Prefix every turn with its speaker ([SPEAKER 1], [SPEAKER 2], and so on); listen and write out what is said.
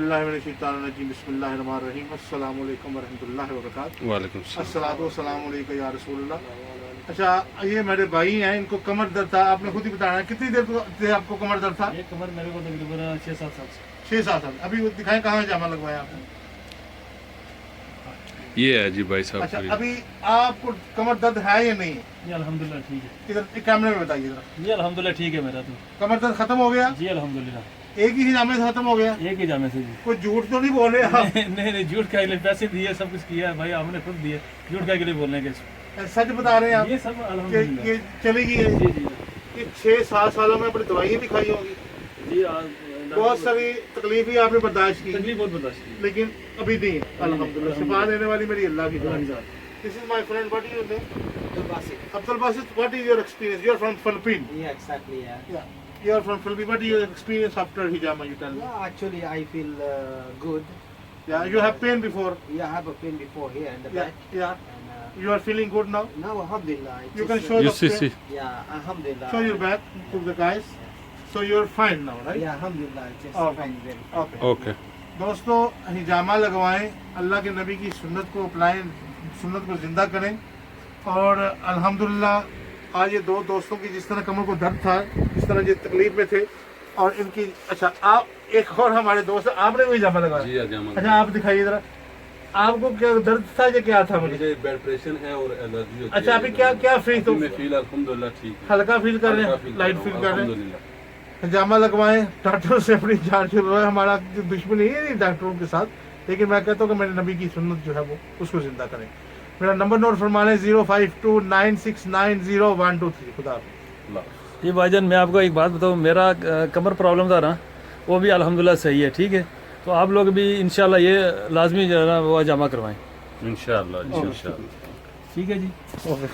[SPEAKER 1] औज़ुबिल्लाहिमिनश्शैतानिर्रजीम बिस्मिल्लाहिर्रहमानिर्रहीम अस्सलामु अलैकुम वरहमतुल्लाहि वबरकातुहू।
[SPEAKER 2] वालेकुम सलाम।
[SPEAKER 1] अस्सलातु वस्सलामु अलैका या रसूलल्लाह। अच्छा, ये मेरे भाई हैं, इनको कमर दर्द था, आपने खुद ही बताया। कितनी देर से आपको कमर दर्द था?
[SPEAKER 3] ये कमर मेरे को तकरीबन 6-7 साल से।
[SPEAKER 1] 6-7 साल। अभी वो दिखाएं कहाँ जामा लगवाया आपने?
[SPEAKER 2] ये है जी भाई साहब।
[SPEAKER 1] अच्छा, अभी आपको कमर दर्द है या नहीं?
[SPEAKER 3] ये अल्हम्दुलिल्लाह ठीक है।
[SPEAKER 1] इधर एक कैमरे में बताइए जरा।
[SPEAKER 3] ये अल्हम्दुलिल्लाह ठीक है मेरा तो।
[SPEAKER 1] कमर दर्द खत्म हो गया?
[SPEAKER 3] जी अल्हम्दुलिल्लाह।
[SPEAKER 1] एक ही जामे से खत्म हो गया?
[SPEAKER 3] एक ही जामे से जी।
[SPEAKER 1] कोई झूठ तो नहीं बोल रहे आप?
[SPEAKER 3] नहीं झूठ का लिए पैसे दिए, सब कुछ किया है भाई, हमने खुद दिए। झूठ का लिए बोलने के
[SPEAKER 1] सच बता रहे हैं आप?
[SPEAKER 3] ये सब
[SPEAKER 1] कि
[SPEAKER 3] अल्हम्दुलिल्लाह
[SPEAKER 1] ये चली गई है?
[SPEAKER 3] जी जी
[SPEAKER 1] कि 6-7 सालों में अपनी दवाइयाँ भी खाई होंगी,
[SPEAKER 3] जी।
[SPEAKER 1] बहुत सारी तकलीफ भी आपने बर्दाश्त की,
[SPEAKER 3] तकलीफ बहुत बर्दाश्त की।
[SPEAKER 1] लेकिन अभी नहीं है अल्हम्दुलिल्लाह। शिफा देने वाली मेरी अल्लाह की दुआ है।
[SPEAKER 3] अल्हम्दुलिल्लाह।
[SPEAKER 1] This is my friend. What is your name? Abdul Basit. What is your experience? You are from Philippines.
[SPEAKER 4] Yeah, exactly. Yeah.
[SPEAKER 1] Yeah. You are from Philippines. What is your experience after hijama? You tell me.
[SPEAKER 4] Yeah, actually, I feel good.
[SPEAKER 1] Yeah. You have pain before.
[SPEAKER 4] Yeah, I have a pain before here in the
[SPEAKER 1] Yeah.
[SPEAKER 4] back.
[SPEAKER 1] Yeah.
[SPEAKER 4] And
[SPEAKER 1] You are feeling good now.
[SPEAKER 4] now, alhamdulillah.
[SPEAKER 1] You can show
[SPEAKER 2] You
[SPEAKER 1] the
[SPEAKER 2] see,
[SPEAKER 1] pain.
[SPEAKER 2] see.
[SPEAKER 4] Yeah, alhamdulillah.
[SPEAKER 1] Show your back to the guys. So you are fine now, right?
[SPEAKER 4] Yeah, alhamdulillah. Just
[SPEAKER 1] Okay.
[SPEAKER 4] fine. Very.
[SPEAKER 1] Okay.
[SPEAKER 2] Okay.
[SPEAKER 1] दोस्तों, हिजामा लगवाएं, अल्लाह के नबी की सुन्नत को अपनाएं, सुन्नत को जिंदा करें। और अल्हम्दुलिल्लाह आज ये दो दोस्तों की जिस तरह कमर को दर्द था, जिस तरह ये तकलीफ में थे, और इनकी। अच्छा, आप एक और हमारे दोस्त, आपने भी हिजामा लगाया?
[SPEAKER 2] जी अजामा।
[SPEAKER 1] अच्छा, आप दिखाइए जरा, आपको क्या दर्द था या क्या था? मुझे
[SPEAKER 2] मुझे ब्लड प्रेशर है और एलर्जी होती है।
[SPEAKER 1] अच्छा, अभी क्या क्या फील तो
[SPEAKER 2] मैं फील अल्हम्दुलिल्लाह ठीक है।
[SPEAKER 1] हल्का फील कर रहे
[SPEAKER 2] हल्का
[SPEAKER 1] हैं,
[SPEAKER 2] फील
[SPEAKER 1] लाइट
[SPEAKER 2] कर
[SPEAKER 1] फील
[SPEAKER 2] रहा
[SPEAKER 1] कर
[SPEAKER 2] हूं,
[SPEAKER 1] रहे हैं।
[SPEAKER 2] अल्हम्दुलिल्लाह।
[SPEAKER 1] हिजामा लगवाएं, डॉक्टर से अपनी जांच करवाएं। हमारा दुश्मनी नहीं डॉक्टरों के साथ, लेकिन मैं कहता हूँ कि मेरे नबी की सुन्नत जो है वो उसको जिंदा करें। मेरा नंबर नोट फरमा लें 0529690123। खुदा हाफिज़।
[SPEAKER 3] ये भाईजान, मैं आपको एक बात बताऊँ, मेरा कमर प्रॉब्लम था ना, वो भी अल्हम्दुलिल्लाह सही है। ठीक है, तो आप लोग भी इंशाल्लाह ये लाजमी जो है ना वो जामा करवाएं।
[SPEAKER 2] इंशाअल्लाह।
[SPEAKER 3] ठीक है जी।
[SPEAKER 1] ओके।